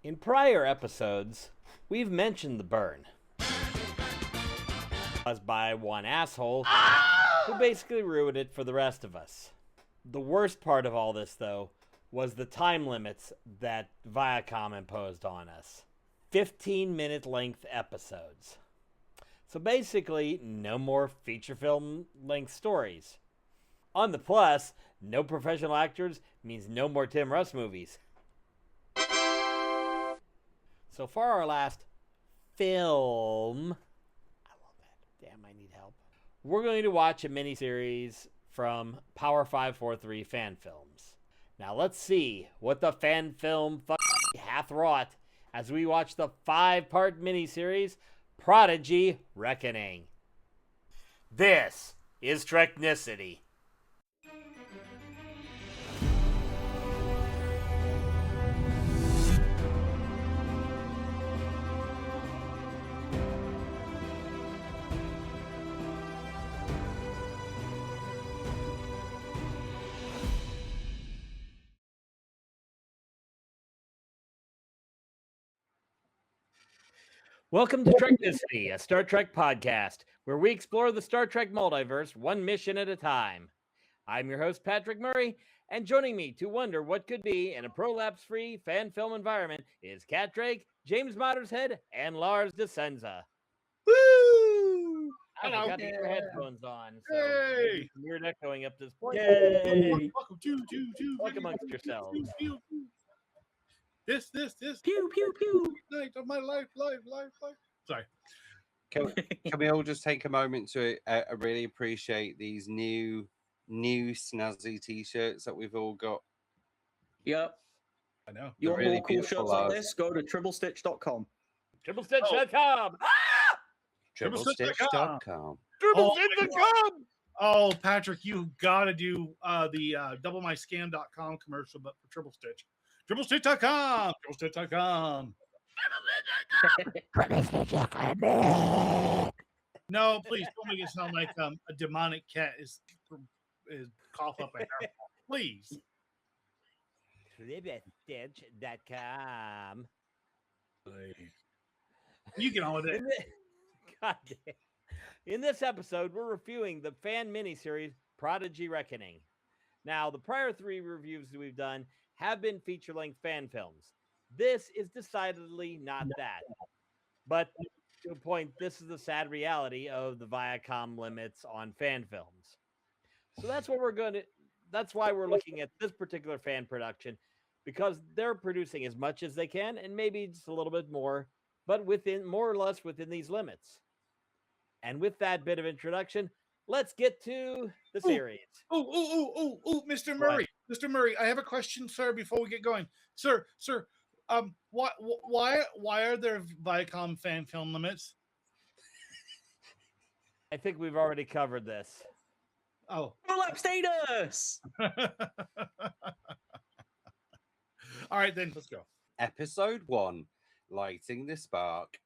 In prior episodes, we've mentioned the burn. Caused by one asshole who basically ruined it for the rest of us. The worst part of all this, though, was the time limits that Viacom imposed on us. 15-minute length episodes. So basically, no more feature film length stories. On the plus, no professional actors means no more Tim Russ movies. So for our last film, I love that. Damn, I need help. We're going to watch a miniseries from Power543 Fan Films. Now let's see what the fan film hath wrought as we watch the 5-part miniseries Prodigy Reckoning. This is Treknicity. Welcome to Treknicity, a Star Trek podcast, where we explore the Star Trek multiverse one mission at a time. I'm your host, Patrick Murray, and joining me to wonder what could be in a prolapse-free fan film environment is Kat Drake, James Mottershead, and Lars Di Scenza. Woo! I forgot to get your headphones on, so Hey! weird echoing up this point. Yay! Welcome to Talk amongst yourselves. This. Pew, pew, pew. Night of my life. Sorry. Can we all just take a moment to really appreciate these new snazzy t-shirts that we've all got? Yep. I know. You want really more cool beautiful, shirts like Lars. this? Go to tripplestitch.com. Triplestitch.com! Triplestitch.com. Triplestitch.com! Oh, Patrick, you gotta do the doublemyscam.com commercial, but for Triple Stitch. Triplestitch.com. No, please don't make it sound like a demonic cat is cough up a hair. Please. Triplestitch.com. You get on with it. God damn. In this episode, we're reviewing the fan miniseries Prodigy Reckoning. Now, the prior 3 reviews that we've done have been feature-length fan films. This is decidedly not that. But to a point, this is the sad reality of the Viacom limits on fan films. So that's what that's why we're looking at this particular fan production, because they're producing as much as they can and maybe just a little bit more, but within more or less within these limits. And with that bit of introduction, let's get to the series. Mr. Murray. Mr. Murray, I have a question, sir, before we get going. Sir, why are there Viacom fan film limits? I think we've already covered this. Oh. Prolapse status! All right, then, let's go. Episode 1, Lighting the Spark.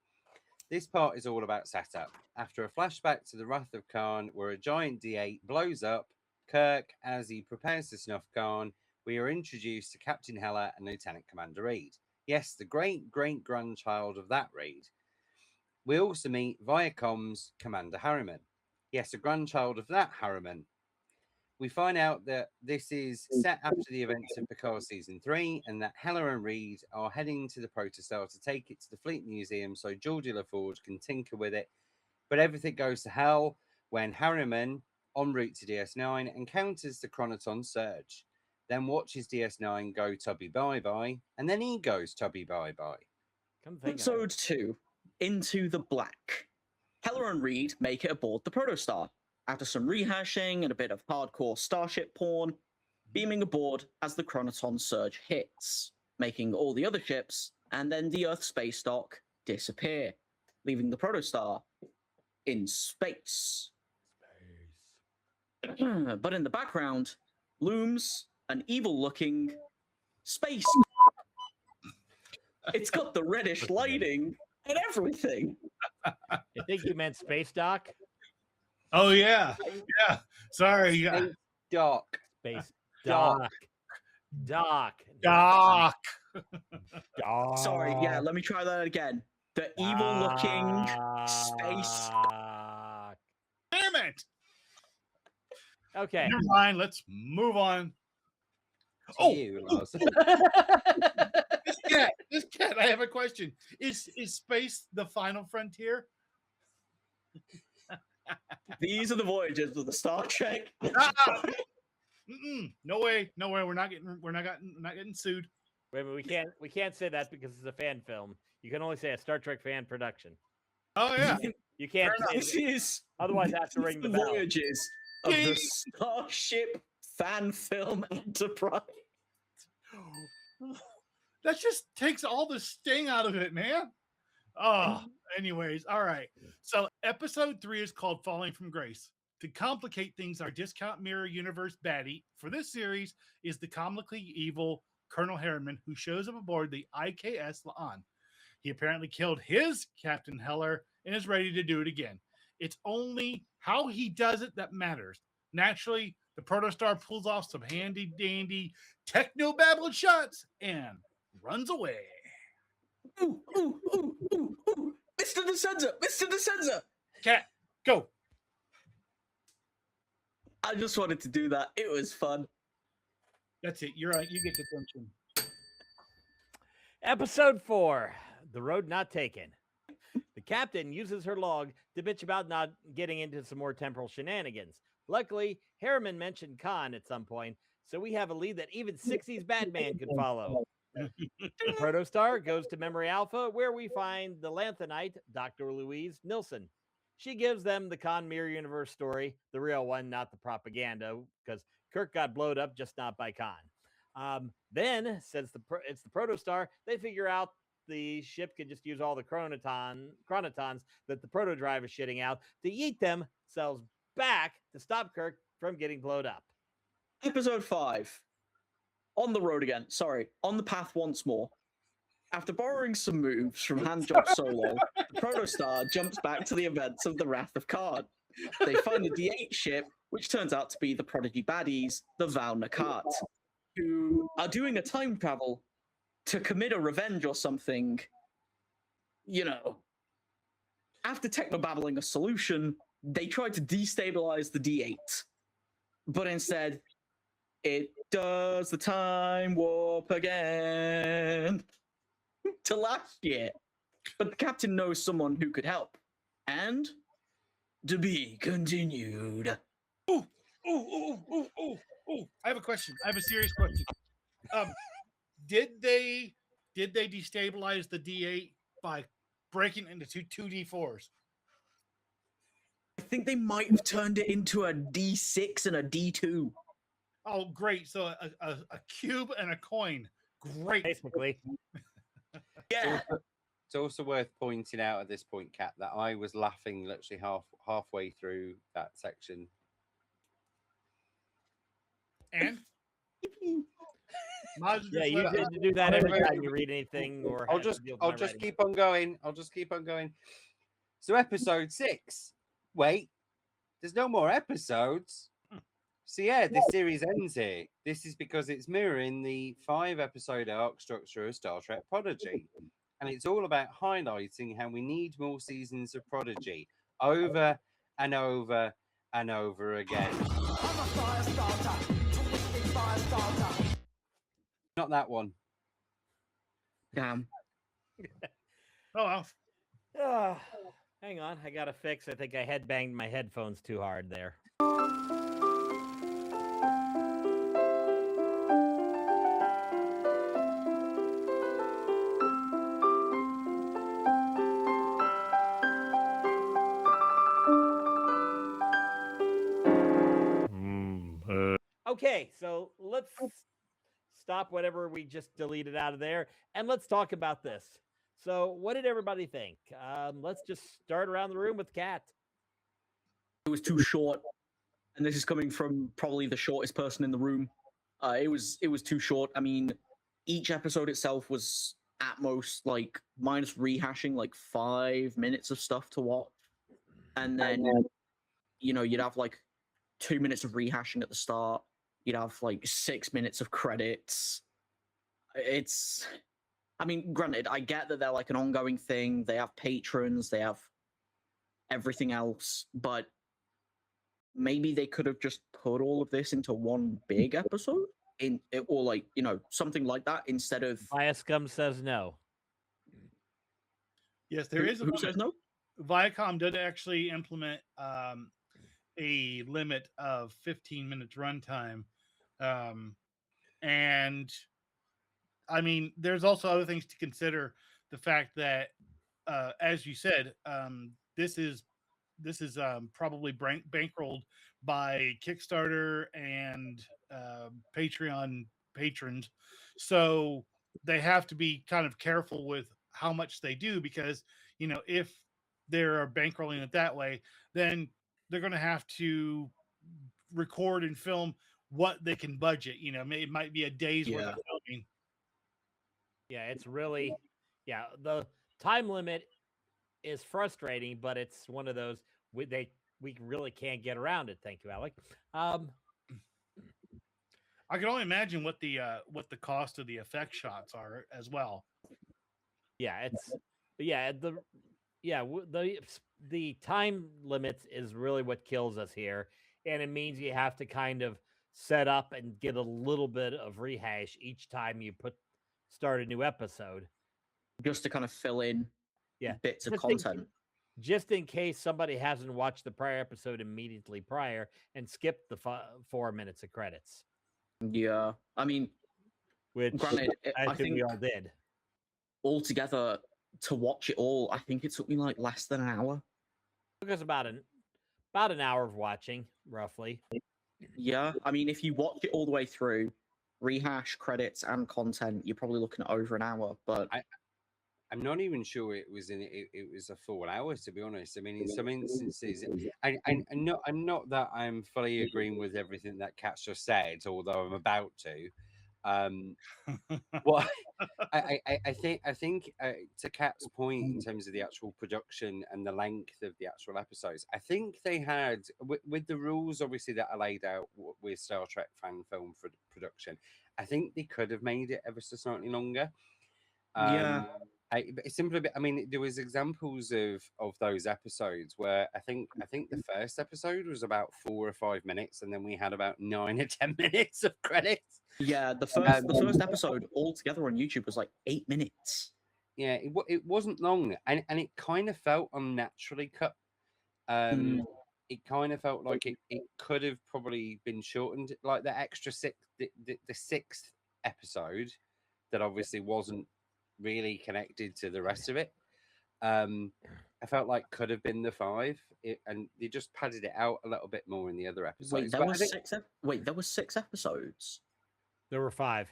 This part is all about setup. After a flashback to the Wrath of Khan, where a giant D8 blows up Kirk as he prepares to snuff Khan, we are introduced to Captain Heller and Lieutenant Commander Reed. Yes, the great-great-grandchild of that Reed. We also meet Viacom's Commander Harriman. Yes, a grandchild of that Harriman. We find out that this is set after the events of Picard Season 3 and that Heller and Reed are heading to the Protostar to take it to the Fleet Museum so Geordi LaForge can tinker with it. But everything goes to hell when Harriman, en route to DS9, encounters the Chronoton Surge, then watches DS9 go tubby bye-bye, and then he goes tubby bye-bye. Episode 2, Into the Black. Heller and Reed make it aboard the Protostar. After some rehashing and a bit of hardcore starship porn, beaming aboard as the Chronoton Surge hits, making all the other ships and then the Earth space dock disappear, leaving the Protostar in space. But in the background looms an evil-looking space. It's got the reddish lighting and everything. I think you meant Space Dock. Oh, yeah. Sorry. Yeah. Doc. Space Doc. Dock. Doc. Sorry, yeah, let me try that again. The evil-looking space. Damn it! Okay. Never mind. Let's move on. To Oh! you, Lars. This cat. I have a question. Is space the final frontier? These are the voyages of the Star Trek. No way. We're not getting sued. Wait, but we can't say that because it's a fan film. You can only say a Star Trek fan production. Oh yeah. You can't say This is otherwise I have to ring the bell. voyages of the Starship Fan Film Enterprise. That just takes all the sting out of it, man. Oh, anyways, all right. So episode 3 is called Falling from Grace. To complicate things, our discount mirror universe baddie for this series is the comically evil Colonel Harriman, who shows up aboard the IKS La'an. He apparently killed his Captain Heller and is ready to do it again. It's only how he does it that matters. Naturally, the Protostar pulls off some handy-dandy techno-babbled shots and runs away. Ooh, ooh, ooh, ooh, ooh. Mr. Di Scenza! Mr. Di Scenza! Cat, go. I just wanted to do that. It was fun. That's it. You're right. You get the attention. Episode 4, The Road Not Taken. The captain uses her log to bitch about not getting into some more temporal shenanigans. Luckily, Harriman mentioned Khan at some point, so we have a lead that even 60s Batman could follow. The Protostar goes to Memory Alpha, where we find the Lanthanite, Dr. Louise Nilsson. She gives them the Khan Mirror Universe story, the real one, not the propaganda, because Kirk got blowed up, just not by Khan. Then, since it's the Protostar, they figure out the ship can just use all the chronotons that the Protodrive is shitting out to yeet themselves back to stop Kirk from getting blown up. Episode 5. On the road again. Sorry, on the path once more. After borrowing some moves from Handjob Solo, the Protostar jumps back to the events of the Wrath of Khan. They find a D8 ship, which turns out to be the Prodigy baddies, the Val Nakat, who are doing a time travel to commit a revenge or something. You know. After technobabbling a solution, they try to destabilize the D8. But instead, it does the time warp again to last year. But the captain knows someone who could help. And to be continued. Ooh. I have a question. I have a serious question. Did they destabilize the D8 by breaking into two D4s? I think they might have turned it into a D6 and a D2. Oh, great. So a cube and a coin. Great. Basically. Yeah. It's also worth pointing out at this point, Kat, that I was laughing literally halfway through that section. And? Yeah, you tend to do that every time you read anything or I'll just keep on going. I'll just keep on going. So episode 6. Wait, there's no more episodes. So yeah, this series ends here. This is because it's mirroring the 5-episode arc structure of Star Trek Prodigy. And it's all about highlighting how we need more seasons of Prodigy over and over and over again. Not that one. Damn. Oh, well. Hang on, I got to fix. I think I headbanged my headphones too hard there. Okay, so let's stop whatever we just deleted out of there, and let's talk about this. So, what did everybody think? Let's just start around the room with Kat. It was too short, and this is coming from probably the shortest person in the room. It was too short. I mean, each episode itself was at most like minus rehashing like 5 minutes of stuff to watch, and then you know you'd have like 2 minutes of rehashing at the start. You'd have like 6 minutes of credits. It's I mean, granted, I get that they're like an ongoing thing. They have patrons, they have everything else, but maybe they could have just put all of this into one big episode or like, something like that instead of Biascum says no. Yes, there is a who says no? Viacom did actually implement a limit of 15 minutes runtime. And I mean, there's also other things to consider. The fact that, as you said, this is probably bankrolled by Kickstarter and Patreon patrons, so they have to be kind of careful with how much they do, because if they're bankrolling it that way, then they're going to have to record and film what they can budget. It might be a day's worth of filming. Yeah, it's really, the time limit is frustrating, but it's one of those we really can't get around it. Thank you, Alec. I can only imagine what the cost of the effect shots are as well. Yeah, the time limits is really what kills us here, and it means you have to kind of set up and get a little bit of rehash each time you start a new episode, just to kind of fill in bits of content. Just in case somebody hasn't watched the prior episode immediately prior and skipped the 4 minutes of credits. Yeah, I mean, which granted, I think we all did. Altogether, to watch it all, I think it took me like less than an hour. It took us about an hour of watching, roughly. Yeah, I mean, if you watch it all the way through, rehash, credits, and content, you're probably looking at over an hour. But I'm not even sure it was it was a full hour, to be honest. I mean, in some instances, I'm not that I'm fully agreeing with everything that Kat just said, although I'm about to. What I think to Kat's point in terms of the actual production and the length of the actual episodes, I think they had with the rules obviously that are laid out with Star Trek fan film for production. I think they could have made it ever so slightly longer. I mean, there was examples of those episodes where I think the first episode was about 4 or 5 minutes, and then we had about 9 or 10 minutes of credits. Yeah, the first episode altogether on YouTube was like 8 minutes. Yeah, it wasn't long, and it kind of felt unnaturally cut. It kind of felt like it could have probably been shortened, like the extra the sixth episode that obviously wasn't really connected to the rest of it. I felt like could have been the 5, and they just padded it out a little bit more in the other episodes. Wait, there were 6 episodes. There were 5.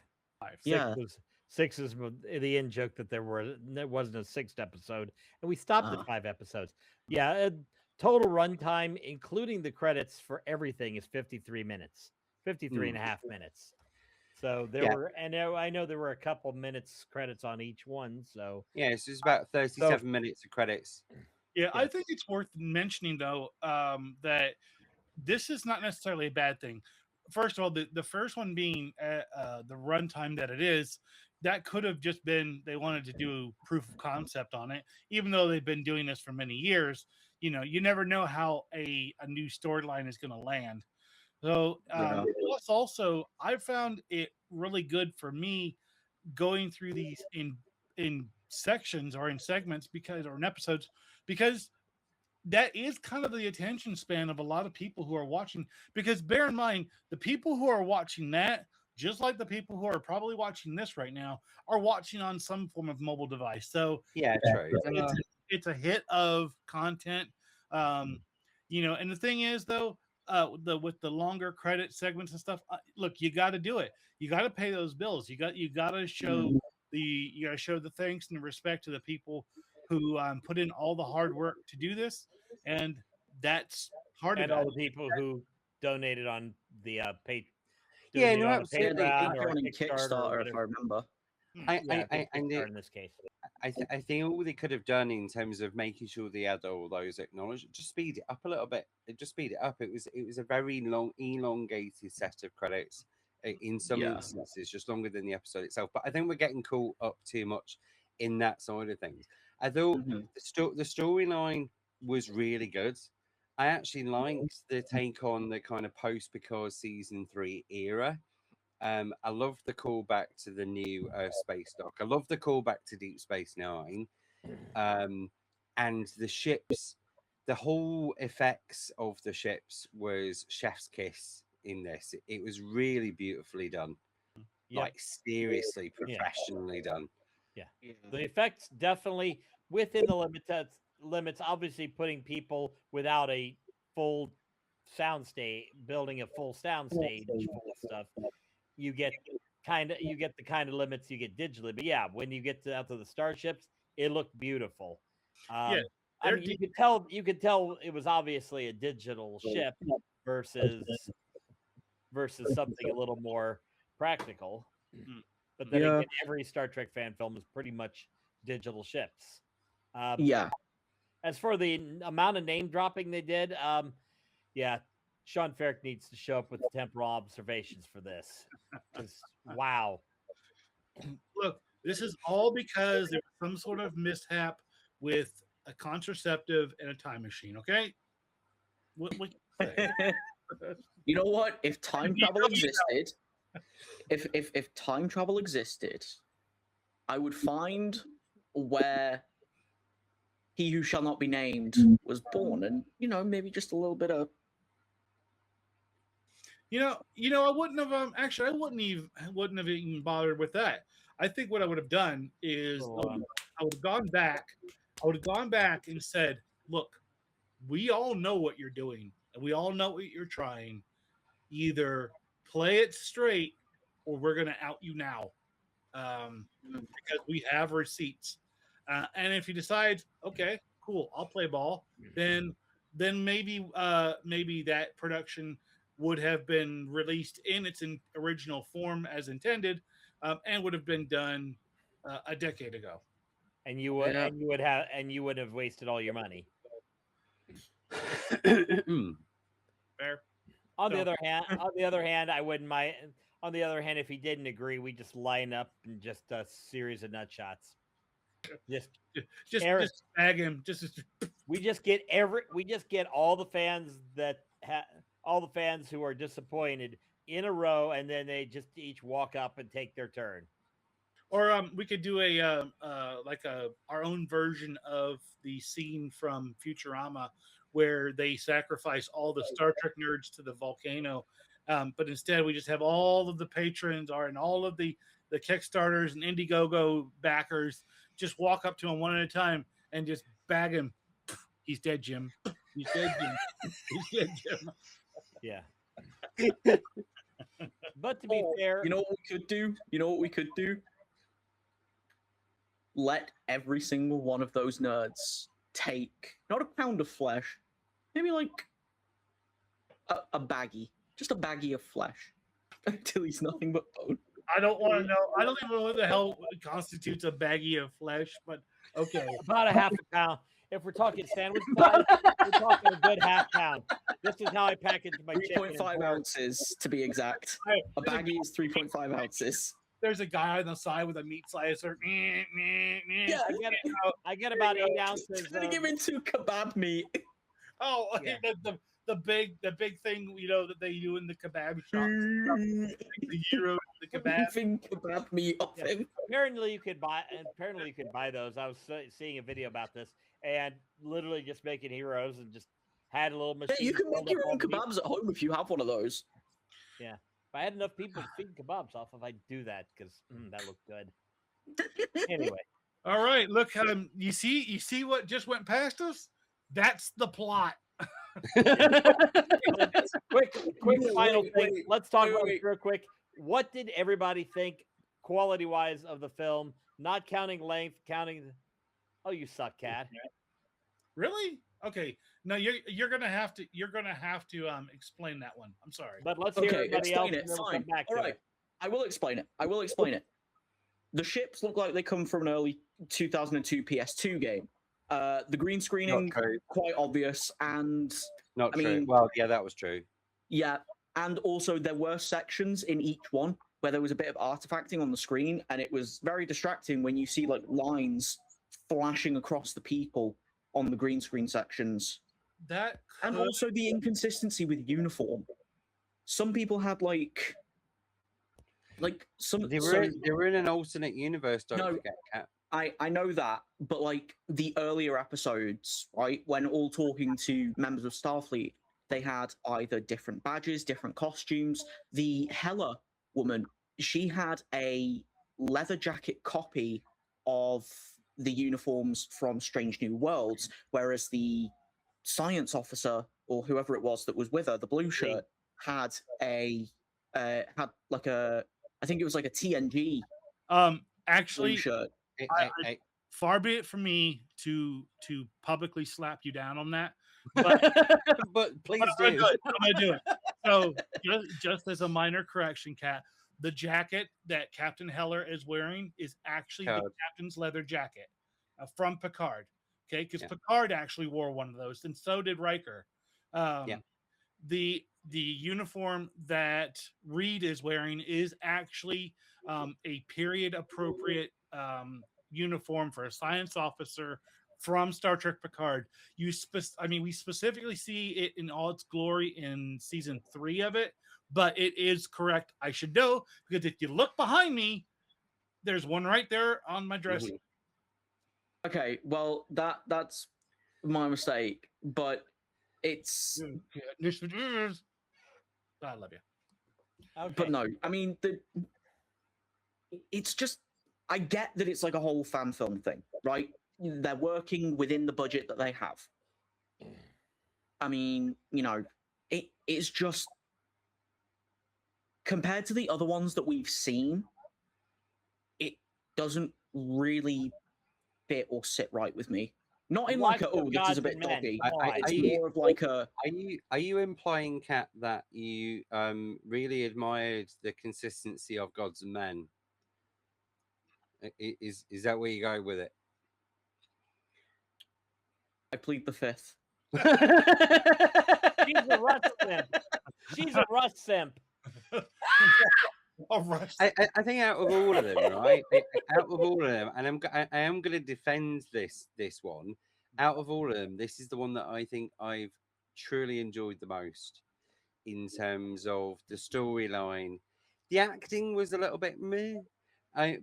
6 is the in joke that there wasn't a 6th episode, and we stopped at 5 episodes. Yeah, total runtime, including the credits for everything, is 53 minutes, 53 and a half minutes. So there were, and I know there were a couple minutes credits on each one. So yeah, it's just about 37 minutes of credits. Yeah, I think it's worth mentioning though that this is not necessarily a bad thing. First of all, the first one being the runtime that it is, that could have just been they wanted to do proof of concept on it, even though they've been doing this for many years. You never know how a new storyline is going to land. So plus also, I found it really good for me going through these in sections or in segments or in episodes, because that is kind of the attention span of a lot of people who are watching. Because bear in mind, the people who are watching that, just like the people who are probably watching this right now, are watching on some form of mobile device. So yeah, true. It's a hit of content. And the thing is though, with the longer credit segments and stuff, look, you got to do it. You got to pay those bills. You got to show the thanks and the respect to the people who put in all the hard work to do this, and that's part of it. And all the people who donated on the Patreon. Yeah, no, absolutely. Patreon and Kickstarter, if I remember. In this case, I think all they could have done in terms of making sure they had all those acknowledged, just speed it up a little bit. Just speed it up. It was a very long, elongated set of credits. in some instances, just longer than the episode itself. But I think we're getting caught up too much in that side of things. I thought the storyline was really good. I actually liked the take on the kind of post because season 3 era. I love the callback to the new space dock. I love the callback to Deep Space Nine, and the ships. The whole effects of the ships was chef's kiss in this. It was really beautifully done, like seriously professionally done. Yeah, the effects definitely within the limits. Obviously, putting people without a full sound stage, building a full sound stage full of stuff, you get the kind of limits you get digitally. But yeah, when you get out to the starships, it looked beautiful. I mean, you could tell it was obviously a digital ship versus something a little more practical. But then again, every Star Trek fan film is pretty much digital ships. As for the amount of name dropping they did, Sean Ferrick needs to show up with temporal observations for this. Wow. Look, this is all because there was some sort of mishap with a contraceptive and a time machine. Okay. You know what? If time travel existed, if time travel existed, I would find where he who shall not be named was born, and maybe just a little bit of. I wouldn't have I wouldn't have even bothered with that. I think what I would have done is I would have gone back. I would have gone back and said, "Look, we all know what you're doing, and we all know what you're trying. Either play it straight, or we're going to out you now, because we have receipts. And if he decides, okay, cool, I'll play ball, then maybe that production would have been released in its original form as intended, and would have been done a decade ago. And you would have wasted all your money. Fair. On the other hand, I wouldn't mind. On the other hand, if he didn't agree, we just line up and just a series of nut shots. Just tag him. We just get all the fans all the fans who are disappointed in a row, and then they just each walk up and take their turn. Or we could do our own version of the scene from Futurama where they sacrifice all the Star Trek nerds to the volcano. But instead we just have all of the patrons and all of the Kickstarters and Indiegogo backers just walk up to him one at a time and just bag him. He's dead, Jim. He's dead, Jim. He's dead, Jim. Yeah. But to be fair, you know what we could do? Let every single one of those nerds take not a pound of flesh, maybe like a baggie, just a baggie of flesh, until he's nothing but bone. I don't want to know. I don't even know what the hell constitutes a baggie of flesh, but okay. About a half a pound. If we're talking sandwich size, we're talking a good half pound. This is how I pack into my chicken. 3.5 ounces to be exact. A baggie is 3.5 ounces. There's a guy on the side with a meat slicer. Yeah, I get about 8 ounces. Trying to give it to kebab meat. Oh, yeah. the big thing that they do in the kebab shop. The gyro, the kebab meat off him. Apparently you could buy those. I was seeing a video about this, and literally just making heroes and just had a little machine. Yeah, you can make your own kebabs at home if you have one of those. Yeah. If I had enough people to feed kebabs off, I'd do that because that looked good. Anyway. All right. Look, you see what just went past us? That's the plot. quick final thing. Let's talk about it real quick. What did everybody think quality-wise of the film? Not counting length, Oh, you suck, Cat. Really? Okay. No, you're gonna have to explain that one. I'm sorry. But let's hear everybody else. Fine. All right. I will explain it. The ships look like they come from an early 2002 PS2 game. The green screening quite obvious, and not true. Well, yeah, that was true. Yeah, And also, there were sections in each one where there was a bit of artifacting on the screen, and it was very distracting when you see like lines flashing across the people on the green screen sections. That And could- also the inconsistency with uniform. Some people had like some. They So, were in an alternate universe. Don't No. forget, Cat. I know that, but like the earlier episodes, right, when all talking to members of Starfleet, they had either different badges, different costumes. The Hela woman, she had a leather jacket copy of the uniforms from Strange New Worlds, whereas the science officer or whoever it was that was with her, the blue shirt, had like a, I think it was like a TNG blue actually, shirt. far be it from me to publicly slap you down on that, but but please I'm do. gonna do it. So just as a minor correction, Kat, the jacket that Captain Heller is wearing is actually the Picard. captain's leather jacket from Picard. Okay, because Yeah. Picard actually wore one of those, and so did Riker. Yeah. The uniform that Reed is wearing is actually a period appropriate uniform for a science officer from Star Trek Picard. We specifically see it in all its glory in season 3 of it, but it is correct. I should know, because if you look behind me, there's one right there on my dressing. Mhm. Okay, well that's my mistake, but it's I love you. Okay. but no, I mean it's just, I get that it's like a whole fan film thing, right? They're working within the budget that they have. I mean, it's just, compared to the other ones that we've seen, it doesn't really fit or sit right with me. Not in like Watch a, the oh, this is a bit gods and men. doggy. Why? It's Are you- more of like a, Are you implying, Kat, that you really admired the consistency of Gods and Men? Is that where you go with it? I plead the fifth. She's a rust simp. She's a rust simp. All right. I think out of all of them, right? Out of all of them, and I am going to defend this one. Out of all of them, this is the one that I think I've truly enjoyed the most in terms of the storyline. The acting was a little bit meh,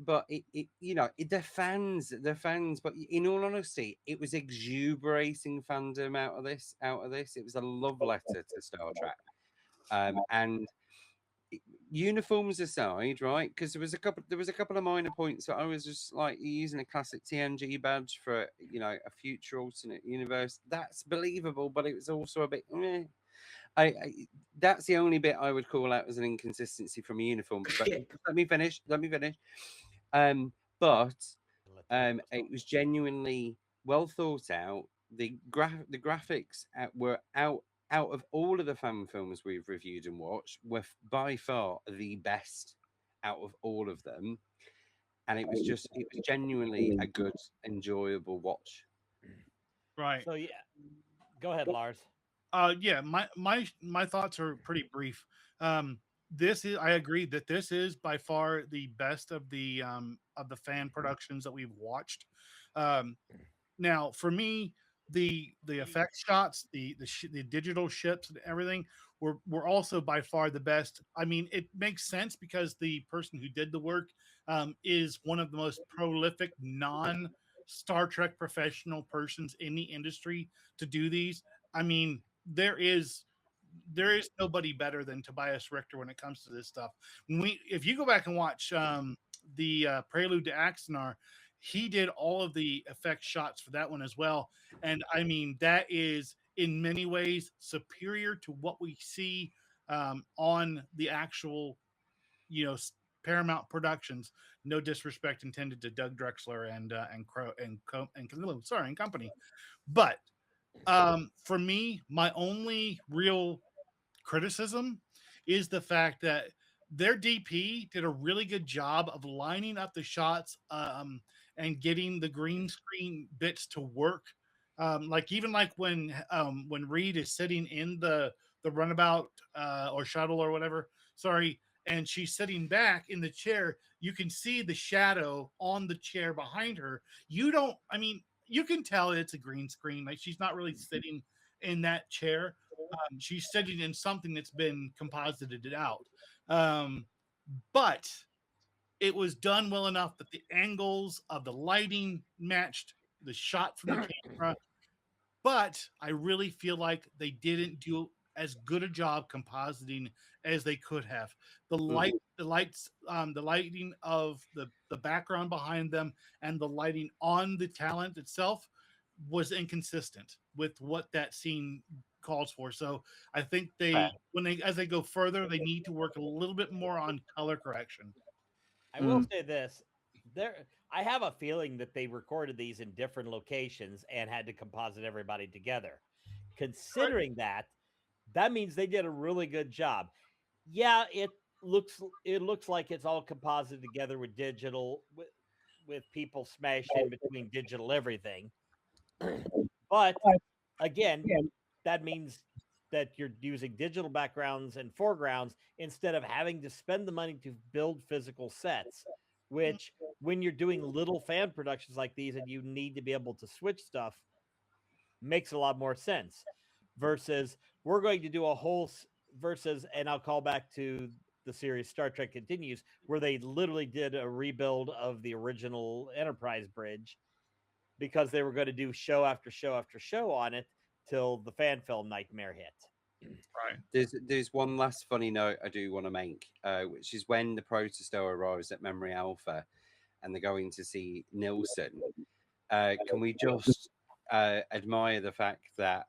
but the fans, But in all honesty, it was exuberating fandom out of this. It was a love letter to Star Trek, and uniforms aside, right? Because there was a couple of minor points that I was just like, you're using a classic TNG badge for a future alternate universe. That's believable, but it was also a bit. Meh. That's the only bit I would call out as an inconsistency from a uniform. But let me finish. But it was genuinely well thought out. The graphics were out of all of the fan films we've reviewed and watched, were by far the best out of all of them. And it was genuinely a good, enjoyable watch. Right. So yeah, go ahead, Lars. Yeah, my thoughts are pretty brief. I agree that this is by far the best of the fan productions that we've watched. Now, for me, the effect shots, the digital ships and everything were also by far the best. I mean, it makes sense because the person who did the work is one of the most prolific non Star Trek professional persons in the industry to do these. I mean, there is nobody better than Tobias Richter when it comes to this stuff. If you go back and watch the Prelude to Axanar, he did all of the effect shots for that one as well. And I mean, that is in many ways superior to what we see on the actual, Paramount Productions. No disrespect intended to Doug Drexler and company, but for me, my only real criticism is the fact that their DP did a really good job of lining up the shots and getting the green screen bits to work. Like when Reed is sitting in the runabout or shuttle or whatever. Sorry. And she's sitting back in the chair. You can see the shadow on the chair behind her. You don't, I mean, you can tell it's a green screen. Like she's not really sitting in that chair. She's sitting in something that's been composited out. But it was done well enough that the angles of the lighting matched the shot from the camera. But I really feel like they didn't do as good a job compositing as they could have. The lights, the lighting of the background behind them and the lighting on the talent itself was inconsistent with what that scene calls for. So I think as they go further, they need to work a little bit more on color correction. I will say this: I have a feeling that they recorded these in different locations and had to composite everybody together. Considering that means they did a really good job. Yeah, it looks like it's all composited together with digital, with people smashed in between digital everything. But again, that means that you're using digital backgrounds and foregrounds instead of having to spend the money to build physical sets, which when you're doing little fan productions like these and you need to be able to switch stuff, makes a lot more sense versus we're going to do a whole versus, and I'll call back to the series Star Trek Continues, where they literally did a rebuild of the original Enterprise bridge because they were going to do show after show after show on it till the fan film nightmare hit. Right. There's one last funny note I do want to make, which is when the Protostar arrives at Memory Alpha and they're going to see Nilsson. Can we just admire the fact that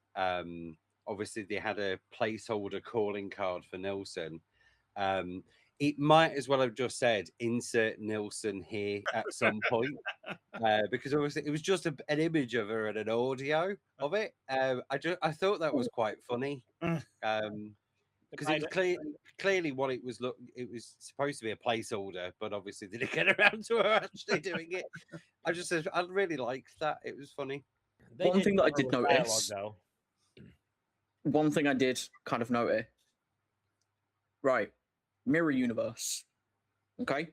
obviously they had a placeholder calling card for Nilsson? It might as well have just said insert Nilsson here at some point, because obviously it was just an image of her and an audio of it. I thought that was quite funny, because it was clearly what it was. It was supposed to be a placeholder, but obviously they didn't get around to her actually doing it. I really liked that. It was funny. One thing that I did notice. Dialogue, one thing I did kind of notice. Right. Mirror universe. Okay.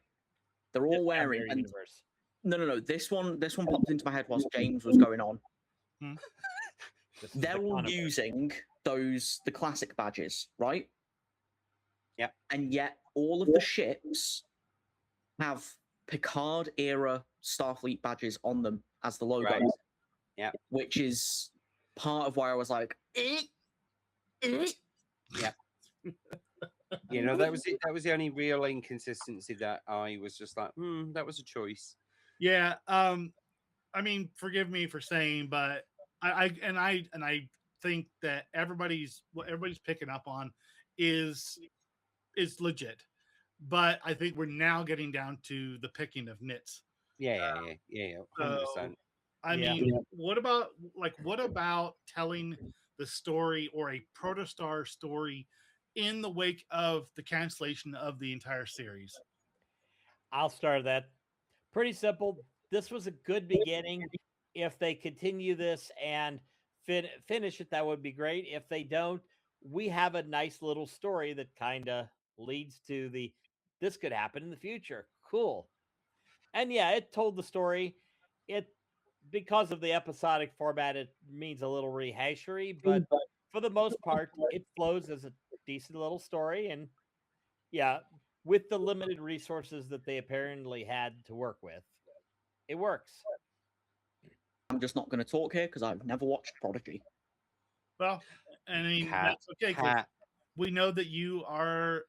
They're all wearing and universe. No. This one popped into my head whilst James was going on. They're all using the classic badges, right? Yeah. And yet all of the ships have Picard era Starfleet badges on them as the logo. Right. Yeah. Which is part of why I was like, Yeah. You know, that was it. That was the only real inconsistency that I was just like, that was a choice. Yeah. I mean, forgive me for saying, but I think that what everybody's picking up on is legit. But I think we're now getting down to the picking of nits. Yeah, 100%. So, I mean, what about telling the story or a Protostar story in the wake of the cancellation of the entire series? I'll start that. Pretty simple. This was a good beginning. If they continue this and finish it, that would be great. If they don't, we have a nice little story that kind of leads to this could happen in the future. Cool. And yeah, it told the story. Because of the episodic format, it means a little rehashery, but for the most part, it flows as a decent little story. And yeah, with the limited resources that they apparently had to work with, it works. I'm just not going to talk here because I've never watched Prodigy. Well, I mean, that's okay. We know that you're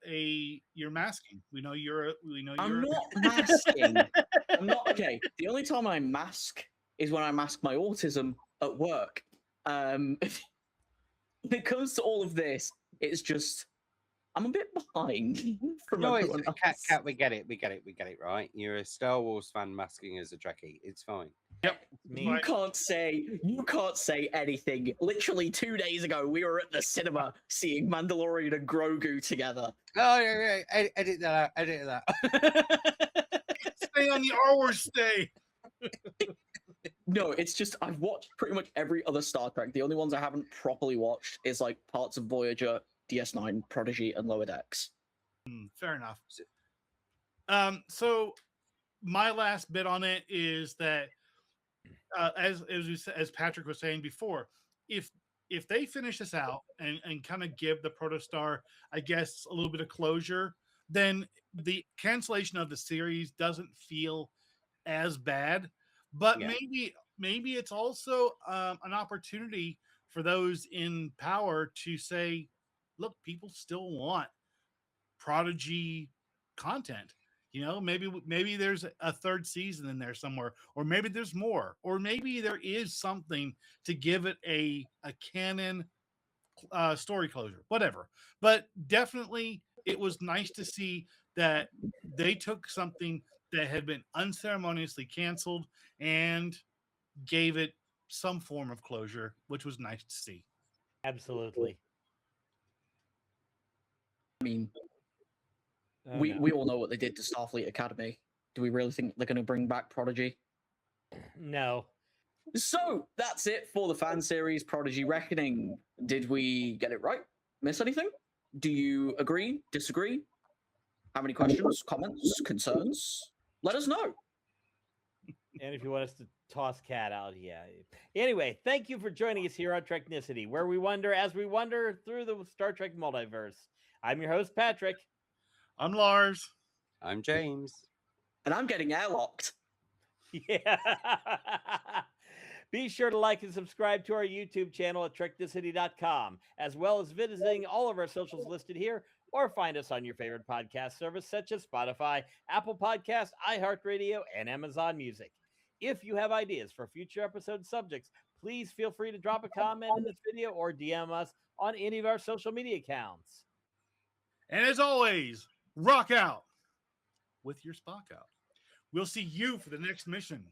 masking. We know you're. I'm not masking. I'm not okay. The only time I mask is when I mask my autism at work. When it comes to all of this, it's just I'm a bit behind from everyone else. Cat, we get it, right? You're a Star Wars fan masking as a Trekkie. It's fine. Yep. You can't say anything. Literally 2 days ago, we were at the cinema seeing Mandalorian and Grogu together. Oh yeah. Edit that out. Stay on the R Wars stay. No, it's just I've watched pretty much every other Star Trek. The only ones I haven't properly watched is like parts of Voyager, DS9, Prodigy, and Lower Decks. Fair enough. So my last bit on it is that, as Patrick was saying before, if they finish this out and kind of give the Protostar, I guess, a little bit of closure, then the cancellation of the series doesn't feel as bad. But Yeah. maybe it's also an opportunity for those in power to say, look, people still want Prodigy content. You know, maybe there's a third season in there somewhere, or maybe there's more, or maybe there is something to give it a canon story closure, whatever. But definitely, it was nice to see that they took something that had been unceremoniously canceled and gave it some form of closure, which was nice to see. Absolutely. I mean, Oh, we no. we all know what they did to Starfleet Academy. Do we really think they're going to bring back Prodigy? No. So that's it for the fan series Prodigy Reckoning. Did we get it right? Miss anything? Do you agree? Disagree? Have any questions, comments, concerns? Let us know. And if you want us to toss Cat out, yeah. Anyway, thank you for joining us here on Treknicity, where we wonder as we wander through the Star Trek multiverse. I'm your host, Patrick. I'm Lars. I'm James. And I'm getting airlocked. Yeah. Be sure to like and subscribe to our YouTube channel at Treknicity.com, as well as visiting all of our socials listed here, or find us on your favorite podcast service such as Spotify, Apple Podcasts, iHeartRadio, and Amazon Music. If you have ideas for future episode subjects, please feel free to drop a comment in this video or DM us on any of our social media accounts. And as always, rock out with your Spock out. We'll see you for the next mission.